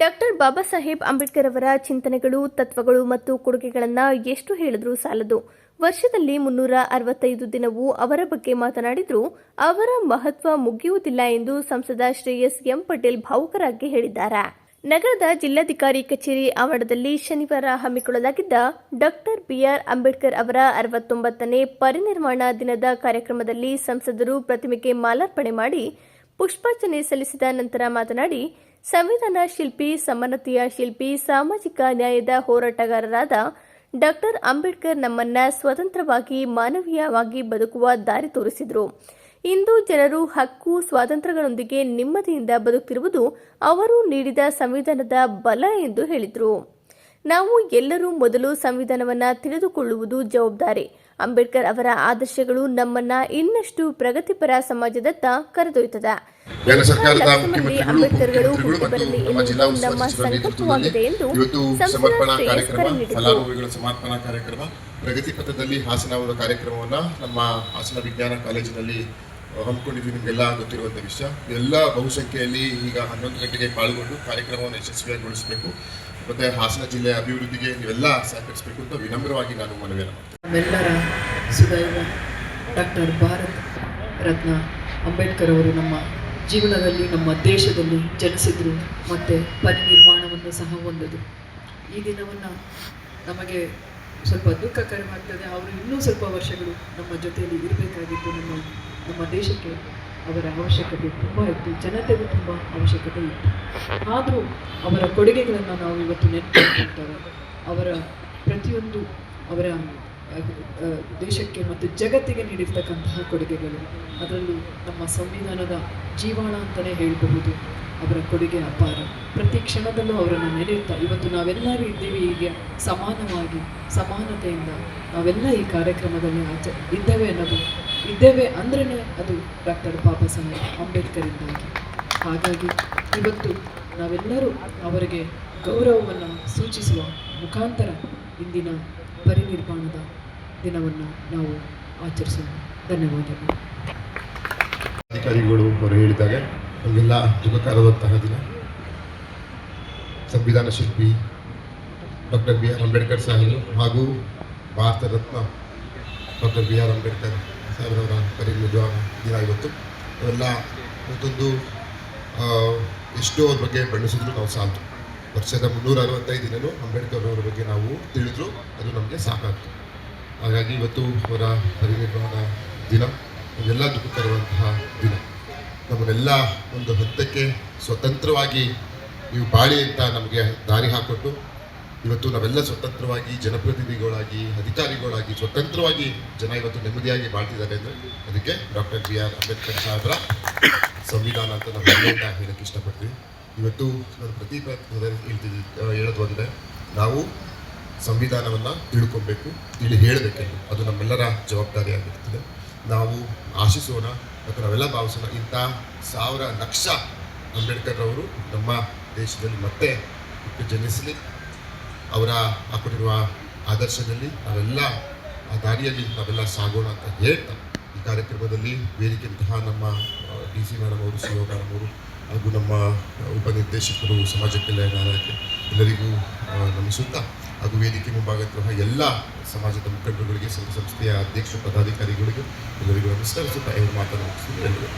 Doctor Baba Saheb Ambedkar ಅವರ ಚಿಂತನೆಗಳು, ತತ್ವಗಳು ಮತ್ತು ಕೊಡುಗೆಗಳನ್ನು ಎಷ್ಟು ಹೇಳಿದ್ರೂ ಸಾಲದು. ವರ್ಷದಲ್ಲಿ 365 ದಿನವೂ ಅವರ ಬಗ್ಗೆ ಮಾತನಾಡಿದ್ರೂ ಅವರ ಮಹತ್ವ ಮುಗಿಯುವುದಿಲ್ಲ ಎಂದು ಸಂಸದ ಶ್ರೇಯಸ್ ಎಂ ಪಟೇಲ್ ಭಾವುಕರಾಗಿ ಹೇಳಿದ್ದಾರೆ. ನಗರದ ಜಿಲ್ಲಾಧಿಕಾರಿ ಕಚೇರಿ ಆವರಣದಲ್ಲಿ ಶನಿವಾರ ಹಮ್ಮಿಕೊಳ್ಳಲಾಗಿದ್ದ ಡಾಕ್ಟರ್ ಬಿಆರ್ ಅಂಬೇಡ್ಕರ್ ಅವರ 69ನೇ ಪರಿನಿರ್ವಾಣ ದಿನದ ಕಾರ್ಯಕ್ರಮದಲ್ಲಿ ಸಂಸದರು ಪ್ರತಿಮೆಗೆ ಮಾಲಾರ್ಪಣೆ ಮಾಡಿ ಪುಷ್ಪಾರ್ಚನೆ ಸಲ್ಲಿಸಿದ ನಂತರ ಮಾತನಾಡಿ, ಸಂವಿಧಾನ ಶಿಲ್ಪಿ, ಸಮಾನತೆಯ ಶಿಲ್ಪಿ, ಸಾಮಾಜಿಕ ನ್ಯಾಯದ ಹೋರಾಟಗಾರರಾದ ಡಾಕ್ಟರ್ ಅಂಬೇಡ್ಕರ್ ನಮ್ಮನ್ನ ಸ್ವತಂತ್ರವಾಗಿ, ಮಾನವೀಯವಾಗಿ ಬದುಕುವ ದಾರಿ ತೋರಿಸಿದರು. ಇಂದು ಜನರು ಹಕ್ಕು, ಸ್ವಾತಂತ್ರ್ಯಗಳೊಂದಿಗೆ ನೆಮ್ಮದಿಯಿಂದ ಬದುಕುತ್ತಿರುವುದು ಅವರು ನೀಡಿದ ಸಂವಿಧಾನದ ಬಲ ಎಂದು ಹೇಳಿದರು. ನಾವು ಎಲ್ಲರೂ ಮೊದಲು ಸಂವಿಧಾನವನ್ನು ತಿಳಿದುಕೊಳ್ಳುವುದು ಜವಾಬ್ದಾರಿ. ಅಂಬೇಡ್ಕರ್ ಅವರ ಆದರ್ಶಗಳು ನಮ್ಮನ್ನ ಇನ್ನಷ್ಟು ಪ್ರಗತಿಪರ ಸಮಾಜದತ್ತ ಕರೆದೊಯ್ಯುತ್ತದೆ. ಅಂಬೇಡ್ಕರ್ಗಳು ಹುಟ್ಟಿ ಬರಲಿ ಎನ್ನುವುದು ನಮ್ಮ ಸಂಕಲ್ಪವಾಗಿದೆ ಎಂದು ಸಮರ್ಪಣಾ ಕಾರ್ಯಕ್ರಮ ಪ್ರಗತಿ ಪಥದಲ್ಲಿ ಹಾಸನ ಅವರ ಕಾರ್ಯಕ್ರಮವನ್ನ ನಮ್ಮ ಹಾಸನ ವಿಜ್ಞಾನ ಕಾಲೇಜಿನಲ್ಲಿ ಹಮ್ಮಿಕೊಂಡಿದ್ದು ನಿಮಗೆಲ್ಲ ಗೊತ್ತಿರುವಂಥ ವಿಷಯ. ಎಲ್ಲ ಬಹುಸಂಖ್ಯೆಯಲ್ಲಿ ಈಗ 11 ಗಂಟೆಗೆ ಪಾಲ್ಗೊಂಡು ಕಾರ್ಯಕ್ರಮವನ್ನು ಯಶಸ್ವಿಯಾಗಿಗೊಳಿಸಬೇಕು ಮತ್ತೆ ಹಾಸನ ಜಿಲ್ಲೆಯ ಅಭಿವೃದ್ಧಿಗೆ ನೀವೆಲ್ಲ ಸಹಕರಿಸಬೇಕು ಅಂತ ವಿನಮ್ರವಾಗಿ ನಾನು ಮನವಿಯನ್ನು ಮಾಡ್ತೇನೆ. ನಮ್ಮೆಲ್ಲರ ಸುದೈವ ಡಾಕ್ಟರ್ ಭಾರತ ರತ್ನ ಅಂಬೇಡ್ಕರ್ ಅವರು ನಮ್ಮ ಜೀವನದಲ್ಲಿ, ನಮ್ಮ ದೇಶದಲ್ಲಿ ಜನಿಸಿದ್ರು ಮತ್ತು ಪರಿನಿರ್ವಾಣವನ್ನು ಸಹ ಹೊಂದಿದ್ರು. ಈ ದಿನವನ್ನು ನಮಗೆ ಸ್ವಲ್ಪ ದುಃಖಕರವಾಗ್ತದೆ. ಅವರು ಇನ್ನೂ ಸ್ವಲ್ಪ ವರ್ಷಗಳು ನಮ್ಮ ಜೊತೆಯಲ್ಲಿ ಇರಬೇಕಾಗಿತ್ತು. ನಮ್ಮ ದೇಶಕ್ಕೆ ಅವರ ಅವಶ್ಯಕತೆ ತುಂಬ ಇತ್ತು, ಜನತೆಗೂ ತುಂಬ ಅವಶ್ಯಕತೆ ಇತ್ತು. ಆದರೂ ಅವರ ಕೊಡುಗೆಗಳನ್ನು ನಾವು ಇವತ್ತು ನೆನಪಿಟ್ಕೊಳ್ತೇವೆ. ಅವರ ಪ್ರತಿಯೊಂದು ಅವರ ದೇಶಕ್ಕೆ ಮತ್ತು ಜಗತ್ತಿಗೆ ನೀಡಿರ್ತಕ್ಕಂತಹ ಕೊಡುಗೆಗಳು, ಅದರಲ್ಲೂ ನಮ್ಮ ಸಂವಿಧಾನದ ಜೀವಾಣ ಅಂತಲೇ ಹೇಳಬಹುದು. ಅವರ ಕೊಡುಗೆ ಅಪಾರ. ಪ್ರತಿ ಕ್ಷಣದಲ್ಲೂ ಅವರನ್ನು ನೆನೆಯುತ್ತಾ ಇವತ್ತು ನಾವೆಲ್ಲರೂ ಇದ್ದೇವೆ. ಹೀಗೆ ಸಮಾನವಾಗಿ, ಸಮಾನತೆಯಿಂದ ನಾವೆಲ್ಲ ಈ ಕಾರ್ಯಕ್ರಮದಲ್ಲಿ ಇದ್ದೇವೆ ಅಂದ್ರೇ ಅದು ಡಾಕ್ಟರ್ ಬಾಬಾ ಸಾಹೇಬ್ ಅಂಬೇಡ್ಕರ್ ಇಂದಾಗಿ. ಹಾಗಾಗಿ ಇವತ್ತು ನಾವೆಲ್ಲರೂ ಅವರಿಗೆ ಗೌರವವನ್ನು ಸೂಚಿಸುವ ಮುಖಾಂತರ ಇಂದಿನ ಪರಿನಿರ್ವಾಣದ ದಿನವನ್ನು ನಾವು ಆಚರಿಸೋಣ. ಧನ್ಯವಾದಗಳು. ಅಧಿಕಾರಿಗಳು ಅವರು ಹೇಳಿದಾಗ ನಮಗೆಲ್ಲ ದುಃಖಕರವಾದಂತಹ ದಿನ. ಸಂವಿಧಾನ ಶಿಲ್ಪಿ ಡಾಕ್ಟರ್ ಬಿ ಆರ್ ಅಂಬೇಡ್ಕರ್ ಸಾಹೇಬರು ಹಾಗೂ Bharat Ratna doctor B R Ambedkar ಸಾಹೇಬರವರ ಪರಿನಿರ್ವಾಣ ದಿನ ಇವತ್ತು. ಅವೆಲ್ಲ ಮತ್ತೊಂದು ಎಷ್ಟೋ ಅವ್ರ ಬಗ್ಗೆ ಬಣ್ಣಿಸಿದ್ರು ನಾವು ಸಾಲದು. ವರ್ಷದ 365 ದಿನವೂ ಅಂಬೇಡ್ಕರ್ ಅವರ ಬಗ್ಗೆ ನಾವು ತಿಳಿದ್ರು ಅದು ನಮಗೆ ಸಾಕಾಗ್ತು. ಹಾಗಾಗಿ ಇವತ್ತು ಅವರ ಪರಿನಿರ್ವಾಣ ದಿನ ನಮಗೆಲ್ಲ ದುಃಖಕರವಂತಹ ದಿನ. ನಮ್ಮನ್ನೆಲ್ಲ ಒಂದು ಹಂತಕ್ಕೆ ಸ್ವತಂತ್ರವಾಗಿ ನೀವು ಬಾಳಿ ಅಂತ ನಮಗೆ ದಾರಿ ಹಾಕೊಟ್ಟು ಇವತ್ತು ನಾವೆಲ್ಲ ಸ್ವತಂತ್ರವಾಗಿ ಜನಪ್ರತಿನಿಧಿಗಳಾಗಿ, ಅಧಿಕಾರಿಗಳಾಗಿ ಸ್ವತಂತ್ರವಾಗಿ ಜನ ಇವತ್ತು ನೆಮ್ಮದಿಯಾಗಿ ಬಾಳ್ತಿದ್ದಾರೆ ಅಂದರೆ ಅದಕ್ಕೆ ಡಾಕ್ಟರ್ ಬಿ ಆರ್ ಅಂಬೇಡ್ಕರ್ ಸಾಹೇಬರ ಸಂವಿಧಾನ ಅಂತ ನಾವು ಹೆಮ್ಮೆಯಿಂದ ಹೇಳೋಕ್ಕೆ ಇಷ್ಟಪಡ್ತೀವಿ. ಇವತ್ತು ನಾನು ಹೇಳೋದು ಒಂದೇ, ನಾವು ಸಂವಿಧಾನವನ್ನು ತಿಳ್ಕೊಬೇಕು, ಹೇಳಬೇಕೆಂದು ಅದು ನಮ್ಮೆಲ್ಲರ ಜವಾಬ್ದಾರಿಯಾಗಿರ್ತದೆ. ನಾವು ಆಶಿಸೋಣ ಮತ್ತು ನಾವೆಲ್ಲ ಭಾವಿಸೋಣ, ಇಂಥ 1000 ಲಕ್ಷ ಅಂಬೇಡ್ಕರ್ ಅವರು ನಮ್ಮ ದೇಶದಲ್ಲಿ ಮತ್ತೆ ಜನಿಸಲಿ, ಅವರ ಹಾಕೊಂಡಿರುವ ಆದರ್ಶದಲ್ಲಿ ನಾವೆಲ್ಲ ಆ ದಾರಿಯಲ್ಲಿ ನಾವೆಲ್ಲ ಸಾಗೋಣ ಅಂತ ಹೇಳ್ತಾ ಈ ಕಾರ್ಯಕ್ರಮದಲ್ಲಿ ವೇದಿಕೆಯಂತಹ ನಮ್ಮ DC ಮೇಡಮ್ ಅವರು, CO ಮೇಡಮ್ ಅವರು ಹಾಗೂ ನಮ್ಮ ಉಪನಿರ್ದೇಶಕರು, ಸಮಾಜ ಕಲ್ಯಾಣ ಇಲಾಖೆ ಎಲ್ಲರಿಗೂ ನಮಿಸುತ್ತಾ ಹಾಗೂ ವೇದಿಕೆ ಮುಂಭಾಗತ್ತಿರುವ ಎಲ್ಲ ಸಮಾಜದ ಮುಖಂಡರುಗಳಿಗೆ, ಸಂಸ್ಥೆಯ ಅಧ್ಯಕ್ಷ ಪದಾಧಿಕಾರಿಗಳಿಗೆ ಎಲ್ಲರಿಗೂ ನಮಸ್ಕರಿಸುತ್ತಾ ಮಾತನಾಡುತ್ತೀನಿ. ಎಲ್ಲರಿಗೂ